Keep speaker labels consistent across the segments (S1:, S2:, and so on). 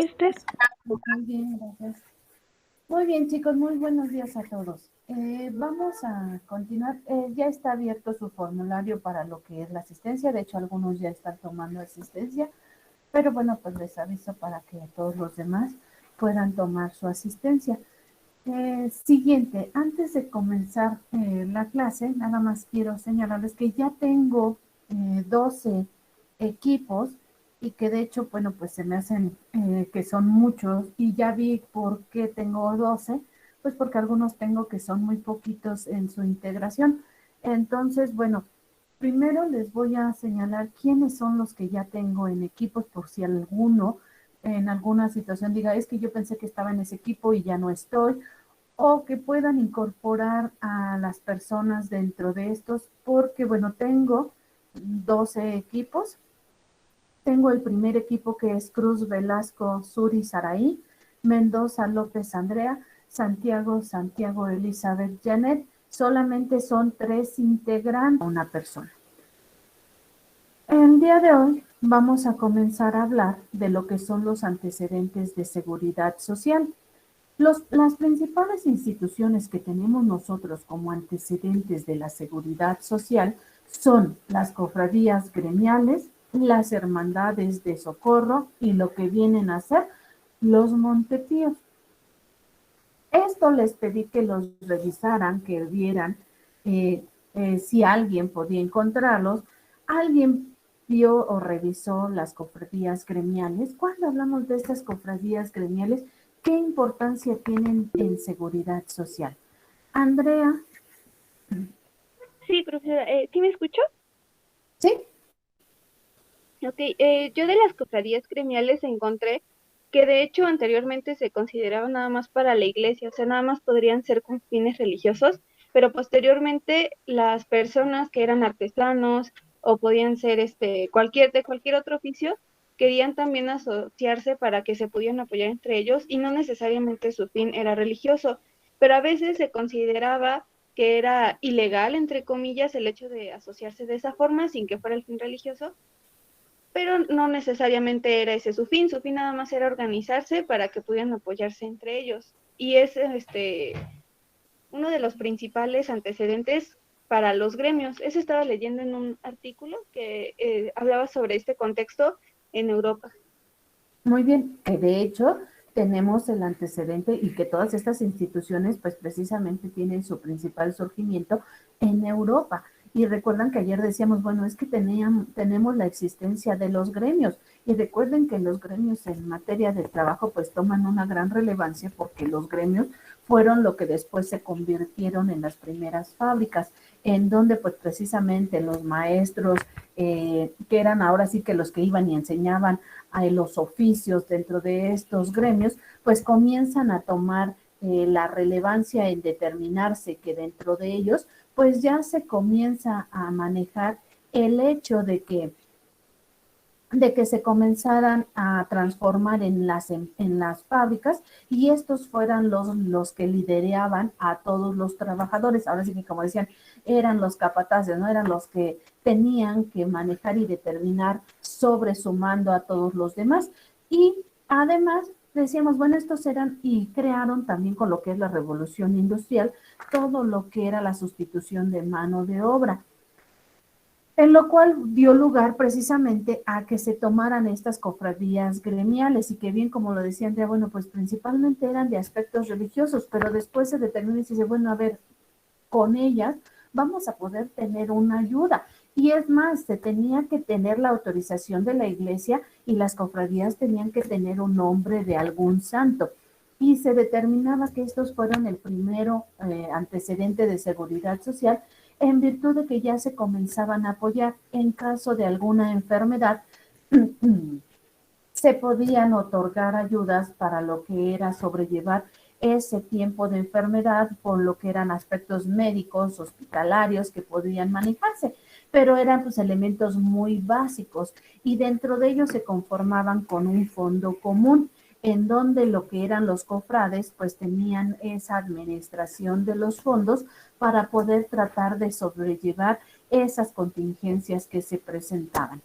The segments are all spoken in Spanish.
S1: ¿Y usted?
S2: Muy bien, gracias. Muy bien, chicos, muy buenos días a todos. Vamos a continuar. Ya está abierto su formulario para lo que es la asistencia. De hecho, algunos ya están tomando asistencia, pero bueno, pues les aviso para que todos los demás puedan tomar su asistencia. Siguiente, antes de comenzar la clase, nada más quiero señalarles que ya tengo 12 equipos y que de hecho, bueno, pues se me hacen que son muchos y ya vi por qué tengo 12, pues porque algunos tengo que son muy poquitos en su integración. Entonces, bueno, primero les voy a señalar quiénes son los que ya tengo en equipos por si alguno en alguna situación diga, es que yo pensé que estaba en ese equipo y ya no estoy, o que puedan incorporar a las personas dentro de estos, porque bueno, tengo 12 equipos. Tengo el primer equipo que es Cruz Velasco Suri Saraí, Mendoza López Andrea, Santiago Elizabeth Janet. Solamente son 3 integrantes una persona. El día de hoy vamos a comenzar a hablar de lo que son los antecedentes de seguridad social. Las principales instituciones que tenemos nosotros como antecedentes de la seguridad social son las cofradías gremiales, las hermandades de socorro y lo que vienen a ser los montetíos. Esto les pedí que los revisaran, que vieran si alguien podía encontrarlos. ¿Alguien vio o revisó las cofradías gremiales? Cuando hablamos de estas cofradías gremiales, ¿qué importancia tienen en seguridad social? Andrea.
S1: Sí, profesora, ¿sí me escuchó?
S2: ¿Sí?
S1: Ok, yo de las cofradías gremiales encontré que de hecho anteriormente se consideraba nada más para la iglesia, o sea, nada más podrían ser con fines religiosos, pero posteriormente las personas que eran artesanos o podían ser de cualquier otro oficio, querían también asociarse para que se pudieran apoyar entre ellos y no necesariamente su fin era religioso, pero a veces se consideraba que era ilegal, entre comillas, el hecho de asociarse de esa forma sin que fuera el fin religioso, pero no necesariamente era ese su fin nada más era organizarse para que pudieran apoyarse entre ellos. Y es uno de los principales antecedentes para los gremios. Eso estaba leyendo en un artículo que hablaba sobre este contexto en Europa.
S2: Muy bien, que de hecho tenemos el antecedente y que todas estas instituciones pues precisamente tienen su principal surgimiento en Europa. Y recuerdan que ayer decíamos, bueno, es que tenemos la existencia de los gremios. Y recuerden que los gremios en materia de trabajo pues toman una gran relevancia porque los gremios fueron lo que después se convirtieron en las primeras fábricas, en donde pues precisamente los maestros, que eran ahora sí que los que iban y enseñaban a los oficios dentro de estos gremios, pues comienzan a tomar la relevancia en determinarse que dentro de ellos, pues ya se comienza a manejar el hecho de que se comenzaran a transformar en las fábricas y estos fueran los que lideraban a todos los trabajadores. Ahora sí que como decían, eran los capataces, no eran los que tenían que manejar y determinar sobre su mando a todos los demás. Y además decíamos, bueno, estos eran y crearon también con lo que es la revolución industrial, todo lo que era la sustitución de mano de obra, en lo cual dio lugar precisamente a que se tomaran estas cofradías gremiales y que bien como lo decía Andrea, bueno, pues principalmente eran de aspectos religiosos, pero después se determinó y se dice, bueno, a ver, con ellas vamos a poder tener una ayuda. Y es más, se tenía que tener la autorización de la iglesia y las cofradías tenían que tener un nombre de algún santo. Y se determinaba que estos fueron el primero antecedente de seguridad social en virtud de que ya se comenzaban a apoyar en caso de alguna enfermedad. Se podían otorgar ayudas para lo que era sobrellevar ese tiempo de enfermedad por lo que eran aspectos médicos, hospitalarios que podían manejarse, pero eran pues elementos muy básicos y dentro de ellos se conformaban con un fondo común en donde lo que eran los cofrades pues tenían esa administración de los fondos para poder tratar de sobrellevar esas contingencias que se presentaban.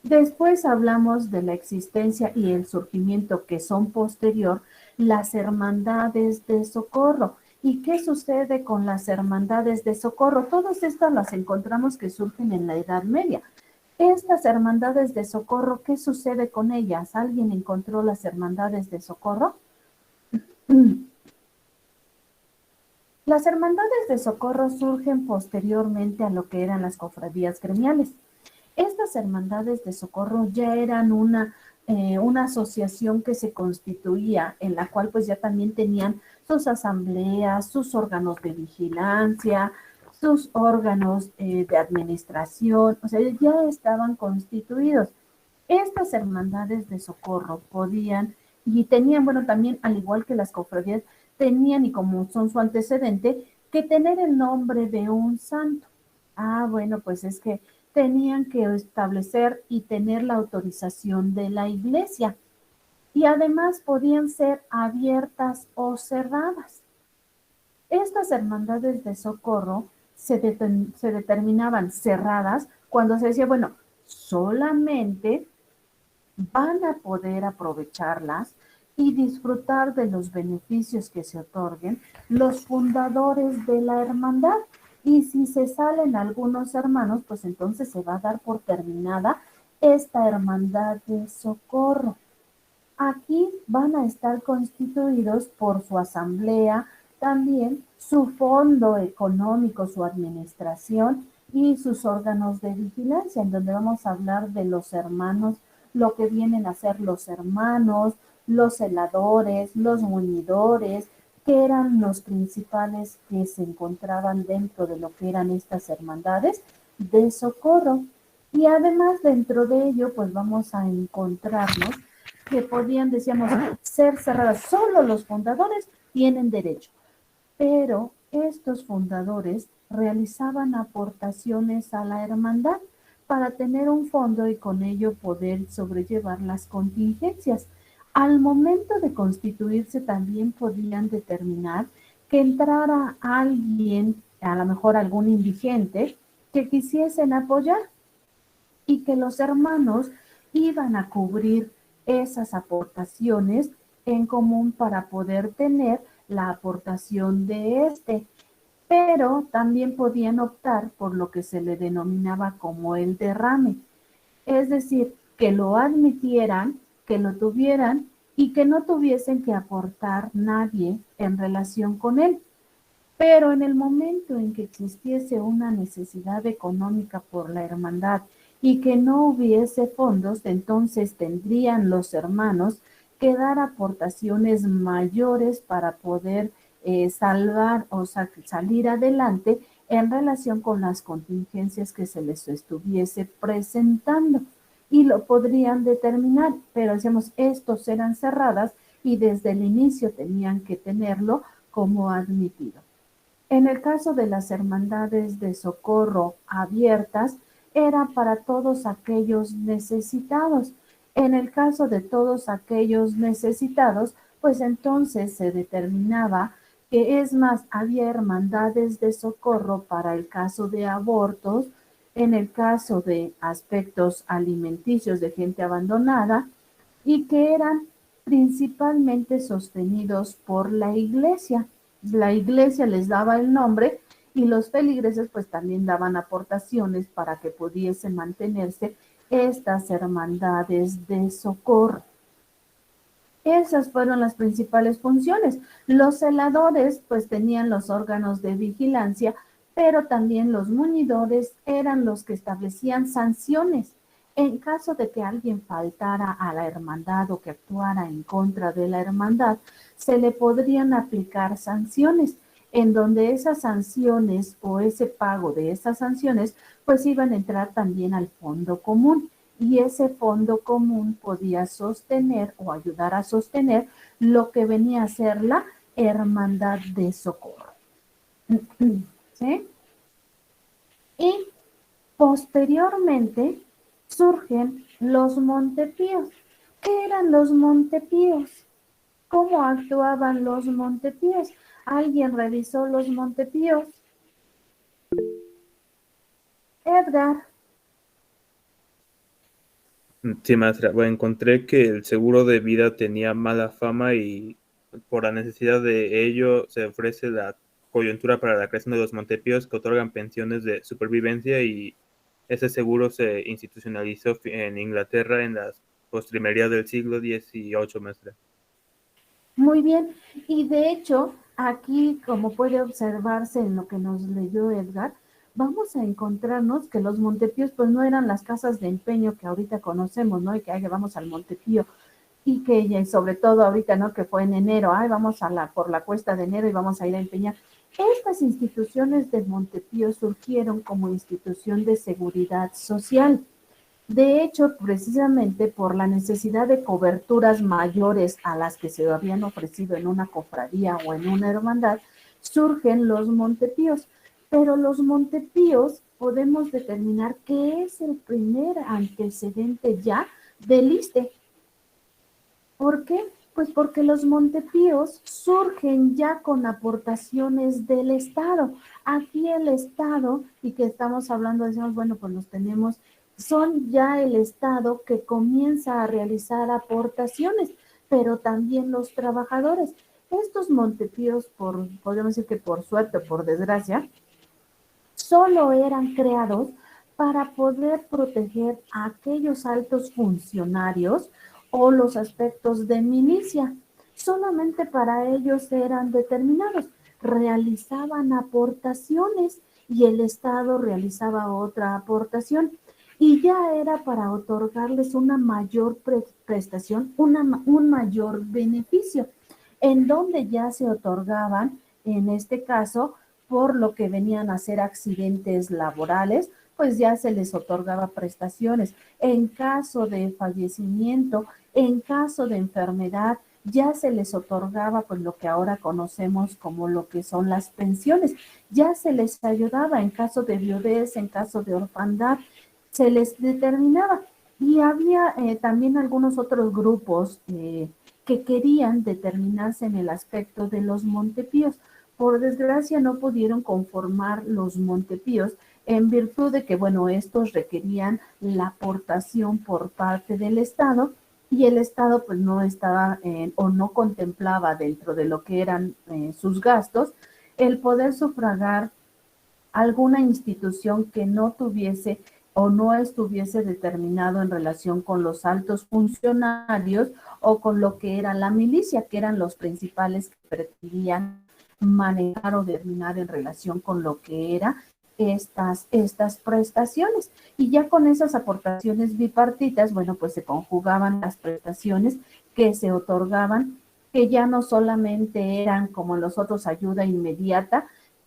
S2: Después hablamos de la existencia y el surgimiento que son posterior, las hermandades de socorro. ¿Y qué sucede con las hermandades de socorro? Todas estas las encontramos que surgen en la Edad Media. Estas hermandades de socorro, ¿qué sucede con ellas? ¿Alguien encontró las hermandades de socorro? Las hermandades de socorro surgen posteriormente a lo que eran las cofradías gremiales. Estas hermandades de socorro ya eran una asociación que se constituía, en la cual pues ya también tenían sus asambleas, sus órganos de vigilancia, sus órganos de administración, o sea, ya estaban constituidos. Estas hermandades de socorro podían y tenían, bueno, también al igual que las cofradías, tenían, y como son su antecedente, que tener el nombre de un santo. Ah, bueno, pues es que tenían que establecer y tener la autorización de la iglesia. Y además podían ser abiertas o cerradas. Estas hermandades de socorro se determinaban cerradas cuando se decía, bueno, solamente van a poder aprovecharlas y disfrutar de los beneficios que se otorguen los fundadores de la hermandad. Y si se salen algunos hermanos, pues entonces se va a dar por terminada esta hermandad de socorro. Aquí van a estar constituidos por su asamblea, también su fondo económico, su administración y sus órganos de vigilancia, en donde vamos a hablar de los hermanos, lo que vienen a ser los hermanos, los celadores, los muñidores, que eran los principales que se encontraban dentro de lo que eran estas hermandades de socorro. Y además dentro de ello, pues vamos a encontrarnos que podían, decíamos, ser cerradas. Solo los fundadores tienen derecho, pero estos fundadores realizaban aportaciones a la hermandad para tener un fondo y con ello poder sobrellevar las contingencias. Al momento de constituirse también podían determinar que entrara alguien, a lo mejor algún indigente, que quisiesen apoyar y que los hermanos iban a cubrir esas aportaciones en común para poder tener la aportación de este, pero también podían optar por lo que se le denominaba como el derrame, es decir, que lo admitieran, que lo tuvieran y que no tuviesen que aportar nadie en relación con él. Pero en el momento en que existiese una necesidad económica por la hermandad y que no hubiese fondos, entonces tendrían los hermanos que dar aportaciones mayores para poder salvar o salir adelante en relación con las contingencias que se les estuviese presentando. Y lo podrían determinar, pero decíamos, estos eran cerradas y desde el inicio tenían que tenerlo como admitido. En el caso de las hermandades de socorro abiertas, era para todos aquellos necesitados. En el caso de todos aquellos necesitados, pues entonces se determinaba que es más, había hermandades de socorro para el caso de abortos, en el caso de aspectos alimenticios de gente abandonada y que eran principalmente sostenidos por la iglesia. La iglesia les daba el nombre y los feligreses pues también daban aportaciones para que pudiesen mantenerse estas hermandades de socorro. Esas fueron las principales funciones. Los celadores pues tenían los órganos de vigilancia, pero también los muñidores eran los que establecían sanciones. En caso de que alguien faltara a la hermandad o que actuara en contra de la hermandad, se le podrían aplicar sanciones, en donde esas sanciones o ese pago de esas sanciones pues iban a entrar también al fondo común y ese fondo común podía sostener o ayudar a sostener lo que venía a ser la hermandad de socorro. ¿Sí? Y posteriormente surgen los montepíos. ¿Qué eran los montepíos? ¿Cómo actuaban los montepíos? ¿Alguien revisó los montepíos? Edgar.
S3: Sí, maestra. Bueno, encontré que el seguro de vida tenía mala fama y por la necesidad de ello se ofrece la coyuntura para la creación de los Montepíos que otorgan pensiones de supervivencia y ese seguro se institucionalizó en Inglaterra en las postrimerías del siglo XVIII, maestra.
S2: Muy bien, y de hecho, aquí, como puede observarse en lo que nos leyó Edgar, vamos a encontrarnos que los Montepíos pues no eran las casas de empeño que ahorita conocemos, ¿no? Y que ay, vamos al Montepío y que sobre todo ahorita, ¿no? Que fue en enero, ay, vamos por la cuesta de enero y vamos a ir a empeñar. Estas instituciones del Montepío surgieron como institución de seguridad social. De hecho, precisamente por la necesidad de coberturas mayores a las que se habían ofrecido en una cofradía o en una hermandad, surgen los Montepíos. Pero los Montepíos podemos determinar que es el primer antecedente ya del ISSSTE. ¿Por qué? Pues porque los Montepíos surgen ya con aportaciones del Estado. Aquí el Estado, y que estamos hablando, decimos, bueno, pues los tenemos, son ya el Estado que comienza a realizar aportaciones, pero también los trabajadores. Estos Montepíos, podemos decir que por suerte o por desgracia, solo eran creados para poder proteger a aquellos altos funcionarios o los aspectos de milicia. Solamente para ellos eran determinados. Realizaban aportaciones y el Estado realizaba otra aportación. Y ya era para otorgarles una mayor prestación, un mayor beneficio, en donde ya se otorgaban, en este caso, por lo que venían a ser accidentes laborales, pues ya se les otorgaba prestaciones. En caso de fallecimiento, en caso de enfermedad, ya se les otorgaba pues lo que ahora conocemos como lo que son las pensiones. Ya se les ayudaba en caso de viudez, en caso de orfandad, se les determinaba. Y había también algunos otros grupos que querían determinarse en el aspecto de los Montepíos. Por desgracia no pudieron conformar los Montepíos en virtud de que, bueno, estos requerían la aportación por parte del Estado y el Estado pues no estaba o no contemplaba dentro de lo que eran sus gastos el poder sufragar alguna institución que no tuviese o no estuviese determinado en relación con los altos funcionarios o con lo que era la milicia, que eran los principales que pretendían manejar o determinar en relación con lo que era estas prestaciones. Y ya con esas aportaciones bipartitas, bueno, pues se conjugaban las prestaciones que se otorgaban, que ya no solamente eran como los otros ayuda inmediata,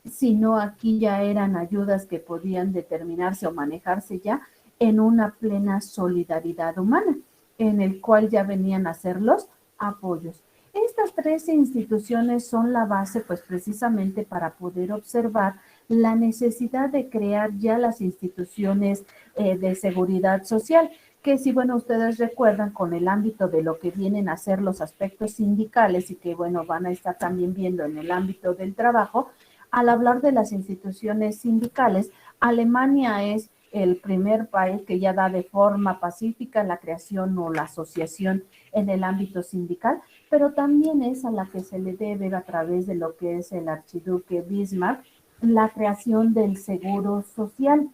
S2: sino aquí ya eran ayudas que podían determinarse o manejarse ya en una plena solidaridad humana, en el cual ya venían a ser los apoyos. Estas tres instituciones son la base, pues precisamente para poder observar la necesidad de crear ya las instituciones de seguridad social, que si, bueno, ustedes recuerdan con el ámbito de lo que vienen a ser los aspectos sindicales y que, bueno, van a estar también viendo en el ámbito del trabajo, al hablar de las instituciones sindicales, Alemania es el primer país que ya da de forma pacífica la creación o la asociación en el ámbito sindical, pero también es a la que se le debe a través de lo que es el archiduque Bismarck la creación del seguro social.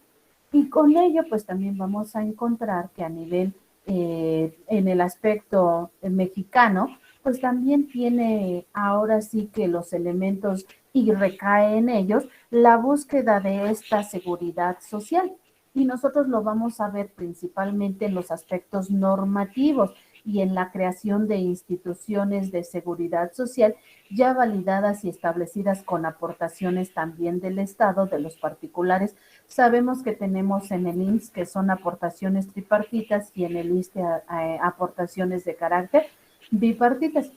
S2: Y con ello, pues también vamos a encontrar que a nivel, en el aspecto mexicano, pues también tiene ahora sí que los elementos y recae en ellos la búsqueda de esta seguridad social. Y nosotros lo vamos a ver principalmente en los aspectos normativos y en la creación de instituciones de seguridad social ya validadas y establecidas con aportaciones también del Estado, de los particulares. Sabemos que tenemos en el IMSS que son aportaciones tripartitas y en el ISSSTE aportaciones de carácter bipartitas.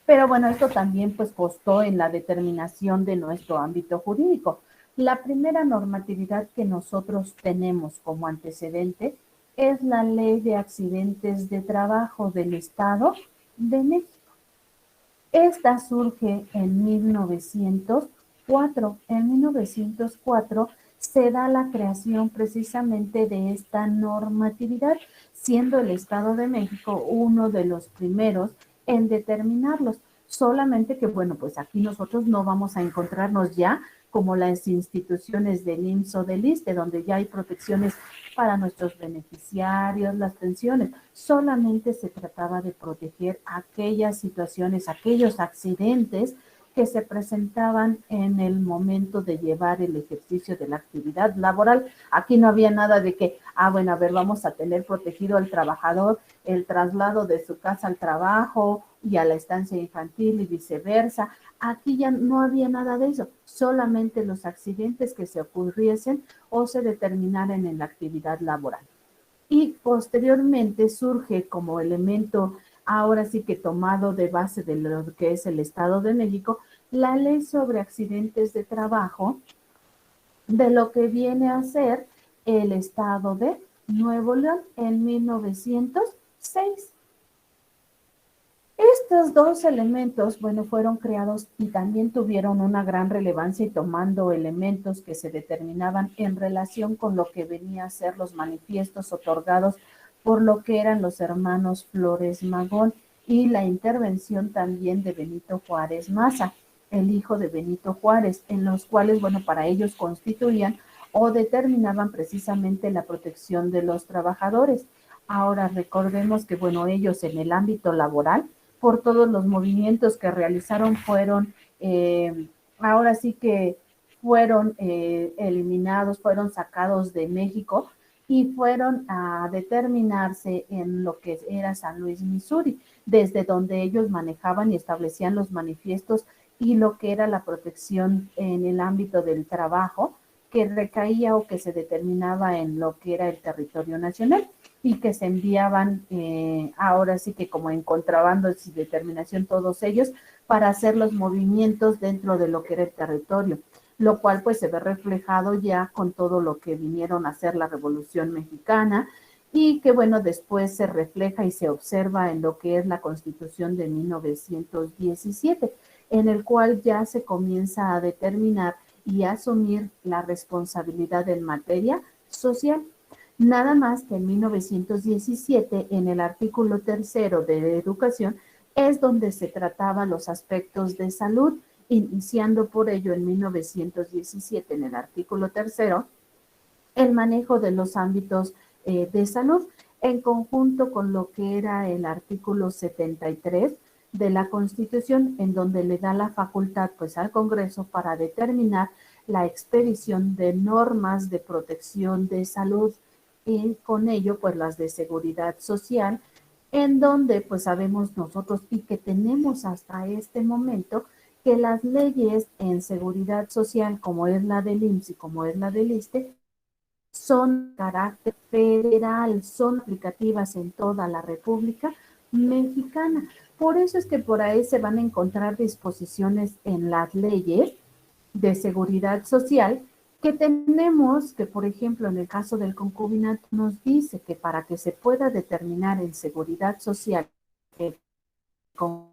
S2: Pero bueno, esto también pues costó en la determinación de nuestro ámbito jurídico. La primera normatividad que nosotros tenemos como antecedente es la Ley de Accidentes de Trabajo del Estado de México. Esta surge en 1904. En 1904 se da la creación precisamente de esta normatividad, siendo el Estado de México uno de los primeros en determinarlos. Solamente que, bueno, pues aquí nosotros no vamos a encontrarnos ya como las instituciones del IMSS o del ISSSTE, donde ya hay protecciones para nuestros beneficiarios, las pensiones. Solamente se trataba de proteger aquellas situaciones, aquellos accidentes que se presentaban en el momento de llevar el ejercicio de la actividad laboral. Aquí no había nada de que, bueno, a ver, vamos a tener protegido al trabajador el traslado de su casa al trabajo y a la estancia infantil y viceversa. Aquí ya no había nada de eso, solamente los accidentes que se ocurriesen o se determinaran en la actividad laboral. Y posteriormente surge como elemento, ahora sí que tomado de base de lo que es el Estado de México, la ley sobre accidentes de trabajo, de lo que viene a ser el Estado de Nuevo León en 1906. Estos dos elementos, bueno, fueron creados y también tuvieron una gran relevancia y tomando elementos que se determinaban en relación con lo que venía a ser los manifiestos otorgados por lo que eran los hermanos Flores Magón y la intervención también de Benito Juárez Maza, el hijo de Benito Juárez, en los cuales, bueno, para ellos constituían o determinaban precisamente la protección de los trabajadores. Ahora recordemos que, bueno, ellos en el ámbito laboral, por todos los movimientos que realizaron, fueron, ahora sí que fueron eliminados, fueron sacados de México y fueron a determinarse en lo que era San Luis, Missouri, desde donde ellos manejaban y establecían los manifiestos y lo que era la protección en el ámbito del trabajo, que recaía o que se determinaba en lo que era el territorio nacional y que se enviaban ahora sí que como en contrabando y determinación todos ellos para hacer los movimientos dentro de lo que era el territorio, lo cual pues se ve reflejado ya con todo lo que vinieron a hacer la Revolución Mexicana y que bueno, después se refleja y se observa en lo que es la Constitución de 1917, en el cual ya se comienza a determinar y asumir la responsabilidad en materia social. Nada más que en 1917, en el artículo 3 de educación, es donde se trataba los aspectos de salud, iniciando por ello en 1917, en el artículo 3, el manejo de los ámbitos de salud, en conjunto con lo que era el artículo 73 de la Constitución, en donde le da la facultad pues al Congreso para determinar la expedición de normas de protección de salud y con ello pues las de seguridad social, en donde pues sabemos nosotros y que tenemos hasta este momento que las leyes en seguridad social como es la del IMSS y como es la del ISSSTE son de carácter federal, son aplicativas en toda la República Mexicana. Por eso es que por ahí se van a encontrar disposiciones en las leyes de seguridad social que tenemos, que por ejemplo en el caso del concubinato nos dice que para que se pueda determinar en seguridad social el concubinato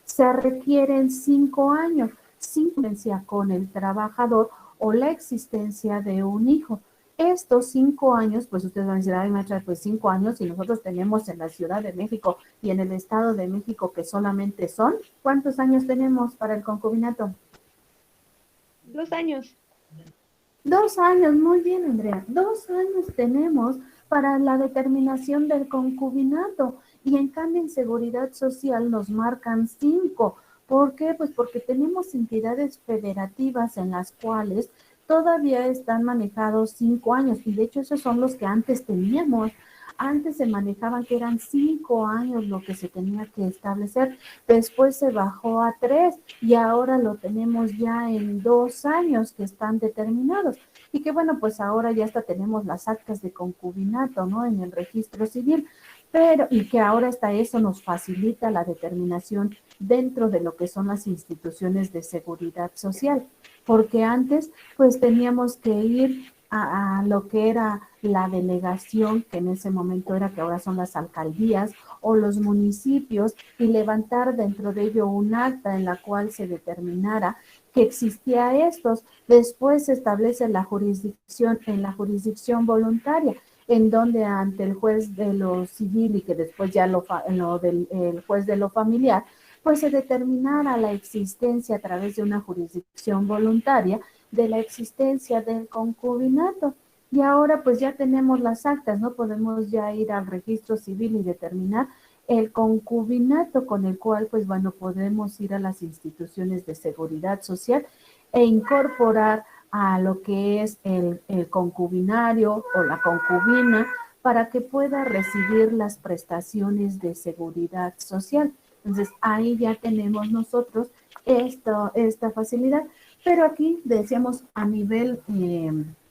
S2: se requieren 5 años, sin influencia con el trabajador o la existencia de un hijo. Estos 5 años, pues ustedes van a decir, ay maestra, pues 5 años y nosotros tenemos en la Ciudad de México y en el Estado de México que solamente son, ¿cuántos años tenemos para el concubinato?
S1: 2 años.
S2: 2 años, muy bien Andrea, 2 años tenemos para la determinación del concubinato y en cambio en seguridad social nos marcan 5. ¿Por qué? Pues porque tenemos entidades federativas en las cuales todavía están manejados 5 años y de hecho esos son los que antes teníamos. Antes se manejaban que eran 5 años lo que se tenía que establecer, después se bajó a 3 y ahora lo tenemos ya en 2 años que están determinados. Y que bueno, pues ahora ya hasta tenemos las actas de concubinato, ¿no? En el registro civil, pero y que ahora hasta eso nos facilita la determinación dentro de lo que son las instituciones de seguridad social, porque antes pues teníamos que ir a lo que era la delegación, que en ese momento era, que ahora son las alcaldías o los municipios, y levantar dentro de ello un acta en la cual se determinara que existía estos. Después se establece la jurisdicción, en la jurisdicción voluntaria, en donde ante el juez de lo civil y que después ya el juez de lo familiar, pues se determinara la existencia a través de una jurisdicción voluntaria de la existencia del concubinato. Y ahora pues ya tenemos las actas, ¿no? Podemos ya ir al registro civil y determinar el concubinato con el cual pues bueno, podemos ir a las instituciones de seguridad social e incorporar a lo que es el concubinario o la concubina para que pueda recibir las prestaciones de seguridad social. Entonces, ahí ya tenemos nosotros esta facilidad. Pero aquí, decíamos, a nivel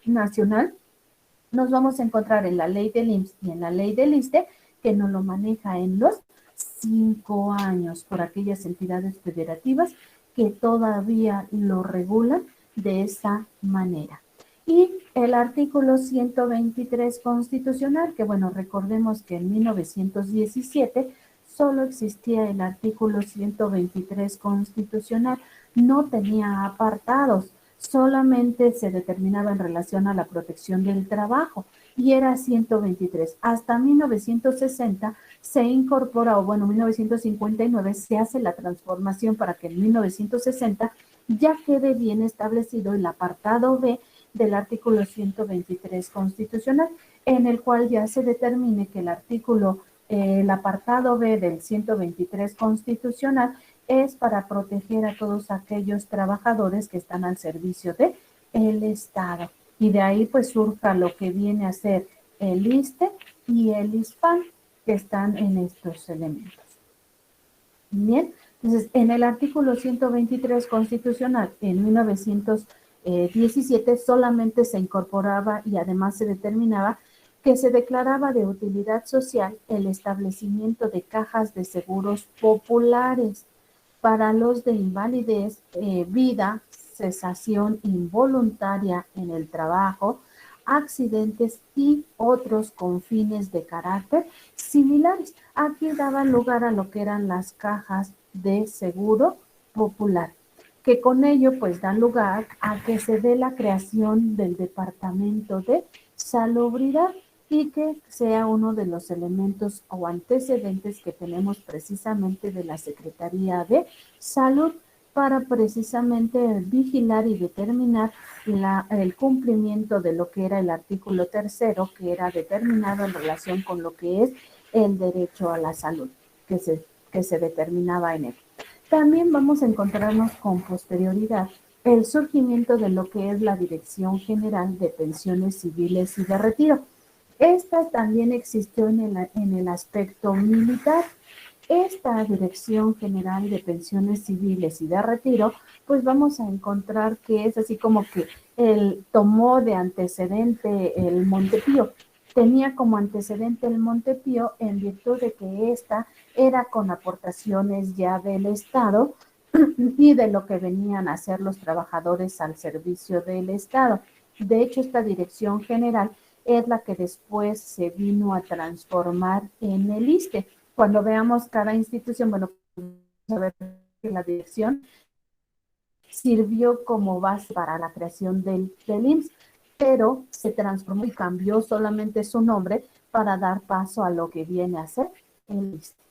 S2: nacional, nos vamos a encontrar en la ley del IMSS y en la ley del ISSSTE, que nos lo maneja en los 5 años por aquellas entidades federativas que todavía lo regulan de esa manera. Y el artículo 123 constitucional, que bueno, recordemos que en 1917 solo existía el artículo 123 constitucional, no tenía apartados, solamente se determinaba en relación a la protección del trabajo y era 123. Hasta 1960 se incorpora, o bueno, 1959 se hace la transformación para que en 1960 ya quede bien establecido el apartado B del artículo 123 constitucional, en el cual ya se determine que el apartado B del 123 constitucional es para proteger a todos aquellos trabajadores que están al servicio del Estado. Y de ahí pues surja lo que viene a ser el ISSSTE y el ISPAN, que están en estos elementos. Bien, entonces en el artículo 123 constitucional en 1917 solamente se incorporaba y además se determinaba que se declaraba de utilidad social el establecimiento de cajas de seguros populares para los de invalidez, vida, cesación involuntaria en el trabajo, accidentes y otros con fines de carácter similares. Aquí daban lugar a lo que eran las cajas de seguro popular, que con ello pues dan lugar a que se dé la creación del Departamento de Salubridad y que sea uno de los elementos o antecedentes que tenemos precisamente de la Secretaría de Salud para precisamente vigilar y determinar el cumplimiento de lo que era el artículo 3º, que era determinado en relación con lo que es el derecho a la salud, que se determinaba en él. También vamos a encontrarnos con posterioridad el surgimiento de lo que es la Dirección General de Pensiones Civiles y de Retiro. Esta también existió en el aspecto militar. Esta Dirección General de Pensiones Civiles y de Retiro, pues vamos a encontrar que es así como que él tomó de antecedente el Montepío. Tenía como antecedente el Montepío en virtud de que esta era con aportaciones ya del Estado y de lo que venían a hacer los trabajadores al servicio del Estado. De hecho, esta Dirección General es la que después se vino a transformar en el ISSSTE. Cuando veamos cada institución, bueno, vamos a ver que la dirección sirvió como base para la creación del IMSS, pero se transformó y cambió solamente su nombre para dar paso a lo que viene a ser el ISSSTE.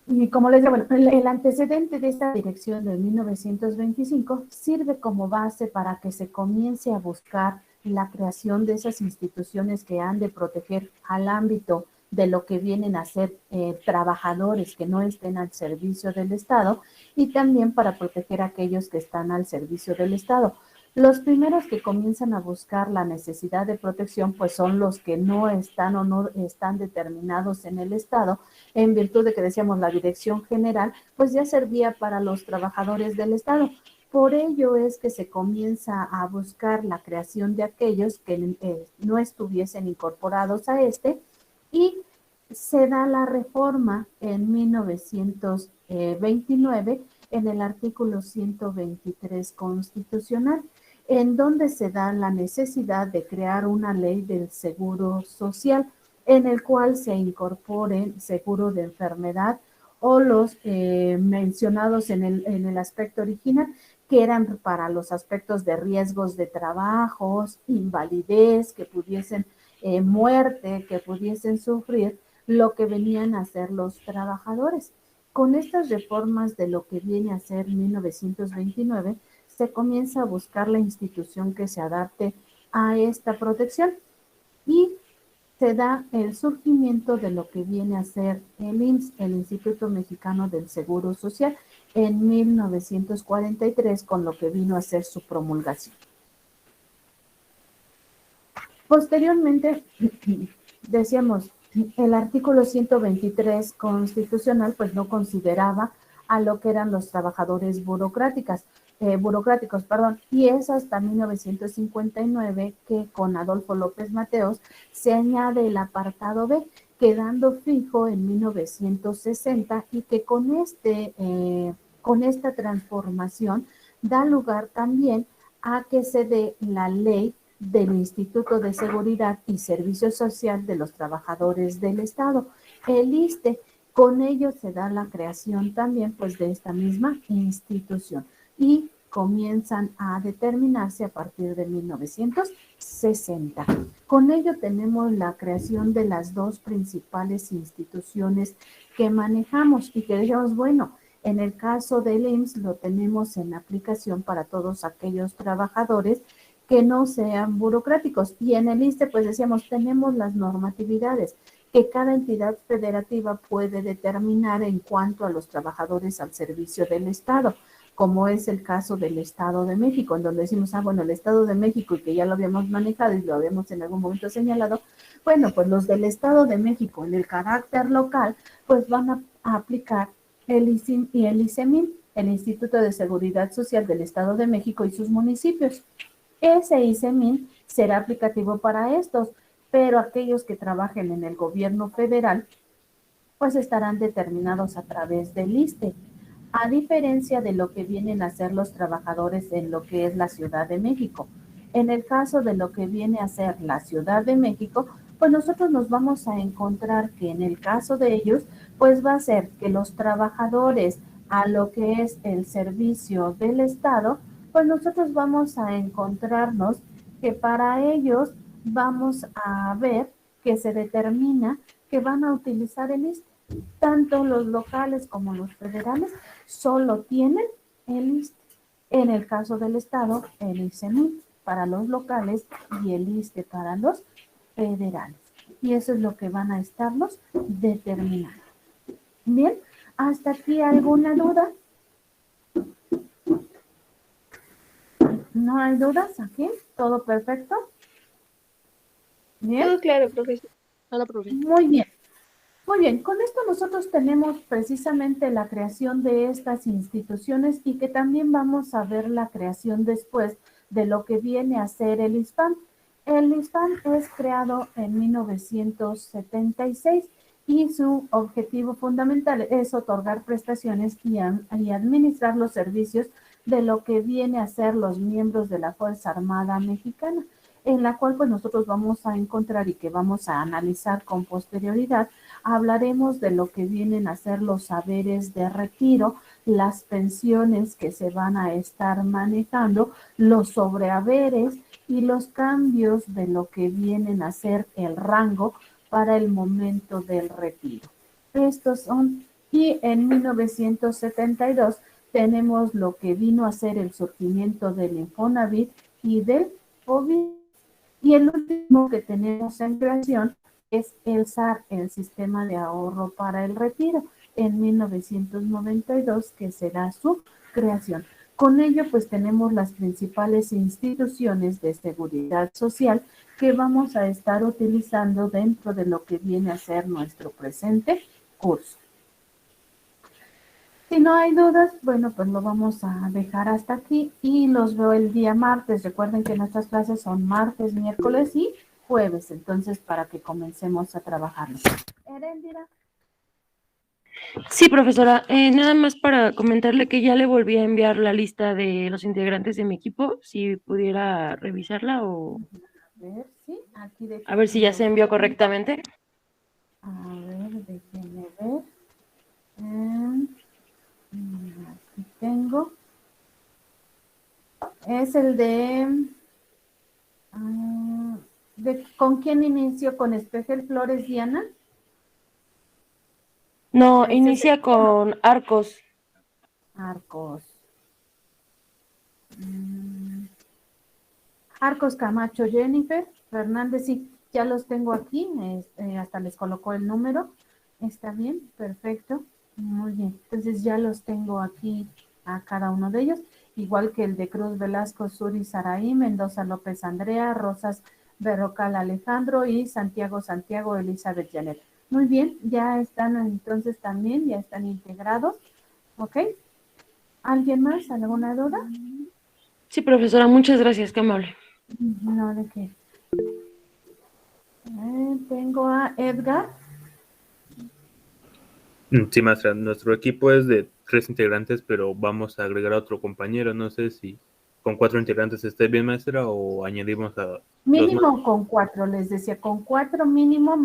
S2: Y como les digo, bueno, el antecedente de esta dirección de 1925 sirve como base para que se comience a buscar la creación de esas instituciones que han de proteger al ámbito de lo que vienen a ser trabajadores que no estén al servicio del Estado y también para proteger a aquellos que están al servicio del Estado. Los primeros que comienzan a buscar la necesidad de protección pues son los que no están o no están determinados en el Estado, en virtud de que decíamos la Dirección General pues ya servía para los trabajadores del Estado. Por ello es que se comienza a buscar la creación de aquellos que no estuviesen incorporados a este y se da la reforma en 1929 en el artículo 123 constitucional, en donde se da la necesidad de crear una ley del seguro social, en el cual se incorpore seguro de enfermedad o los mencionados en el aspecto original, que eran para los aspectos de riesgos de trabajos, invalidez, que pudiesen, muerte, que pudiesen sufrir lo que venían a hacer los trabajadores. Con estas reformas de lo que viene a ser 1929, se comienza a buscar la institución que se adapte a esta protección y se da el surgimiento de lo que viene a ser el IMSS, el Instituto Mexicano del Seguro Social, en 1943, con lo que vino a ser su promulgación. Posteriormente, decíamos, el artículo 123 constitucional pues no consideraba a lo que eran los trabajadores burocráticos, y es hasta 1959 que con Adolfo López Mateos se añade el apartado B, quedando fijo en 1960 y que con esta transformación da lugar también a que se dé la ley del Instituto de Seguridad y Servicio Social de los Trabajadores del Estado, el ISSSTE. Con ello se da la creación también pues de esta misma institución y comienzan a determinarse a partir de 1960. Con ello tenemos la creación de las dos principales instituciones que manejamos y que decíamos, bueno, en el caso del IMSS lo tenemos en aplicación para todos aquellos trabajadores que no sean burocráticos. Y en el ISSSTE, pues decíamos, tenemos las normatividades que cada entidad federativa puede determinar en cuanto a los trabajadores al servicio del Estado, como es el caso del Estado de México, en donde decimos, bueno, el Estado de México, y que ya lo habíamos manejado y lo habíamos en algún momento señalado, bueno, pues los del Estado de México en el carácter local, pues van a aplicar el ISIM y el ISEMIN, el Instituto de Seguridad Social del Estado de México y sus municipios. Ese ISEMIN será aplicativo para estos, pero aquellos que trabajen en el gobierno federal, pues estarán determinados a través del ISSSTE, a diferencia de lo que vienen a ser los trabajadores en lo que es la Ciudad de México. En el caso de lo que viene a ser la Ciudad de México, pues nosotros nos vamos a encontrar que en el caso de ellos, pues va a ser que los trabajadores a lo que es el servicio del Estado, pues nosotros vamos a encontrarnos que para ellos vamos a ver que se determina que van a utilizar el ISSSTE. Tanto los locales como los federales solo tienen el ISSSTE. En el caso del Estado, el ISEMIN para los locales y el ISSSTE para los federales. Y eso es lo que van a estarlos determinando. Bien, ¿hasta aquí alguna duda? ¿No hay dudas aquí? ¿Todo perfecto? Bien.
S1: Todo claro, profesor.
S4: Hola, profe.
S2: Muy bien. Muy bien, con esto nosotros tenemos precisamente la creación de estas instituciones y que también vamos a ver la creación después de lo que viene a ser el ISPAN. El ISPAN es creado en 1976 y su objetivo fundamental es otorgar prestaciones y administrar los servicios de lo que viene a ser los miembros de la Fuerza Armada Mexicana, en la cual pues nosotros vamos a encontrar y que vamos a analizar con posterioridad. Hablaremos de lo que vienen a ser los saberes de retiro, las pensiones que se van a estar manejando, los sobrehaberes y los cambios de lo que vienen a ser el rango para el momento del retiro. Estos son, y en 1972 tenemos lo que vino a ser el surgimiento del Infonavit y del COVID. Y el último que tenemos en creación es el SAR, el Sistema de Ahorro para el Retiro, en 1992, que será su creación. Con ello, pues tenemos las principales instituciones de seguridad social que vamos a estar utilizando dentro de lo que viene a ser nuestro presente curso. Si no hay dudas, bueno, pues lo vamos a dejar hasta aquí y los veo el día martes. Recuerden que nuestras clases son martes, miércoles y jueves, entonces para que comencemos a trabajarlo. Heréndira.
S4: Sí, profesora, nada más para comentarle que ya le volví a enviar la lista de los integrantes de mi equipo, si pudiera revisarla o
S2: A ver, sí, aquí de
S4: a ver si ya se envió correctamente.
S2: A ver, déjenme ver. Es el ¿con quién inició? ¿Con Espejel Flores Diana?
S4: No,
S2: Ese es
S4: inicia con Arcos.
S2: Arcos. Arcos Camacho Jennifer Fernández, sí, ya los tengo aquí, hasta les colocó el número. Está bien, perfecto. Muy bien, entonces ya los tengo aquí a cada uno de ellos, igual que el de Cruz Velasco, Suri Saraí, Mendoza López Andrea, Rosas Berrocal Alejandro y Santiago Elizabeth Janet. Muy bien, ya están entonces también, ya están integrados, ¿ok? ¿Alguien más? ¿Alguna duda?
S4: Sí, profesora, muchas gracias, qué amable.
S2: No, ¿de qué? Tengo a Edgar.
S3: Sí, maestra, nuestro equipo es de 3 integrantes, pero vamos a agregar a otro compañero. No sé si con 4 integrantes esté bien, maestra, o añadimos a 2 más.
S2: Mínimo con 4, les decía, con 4 mínimo.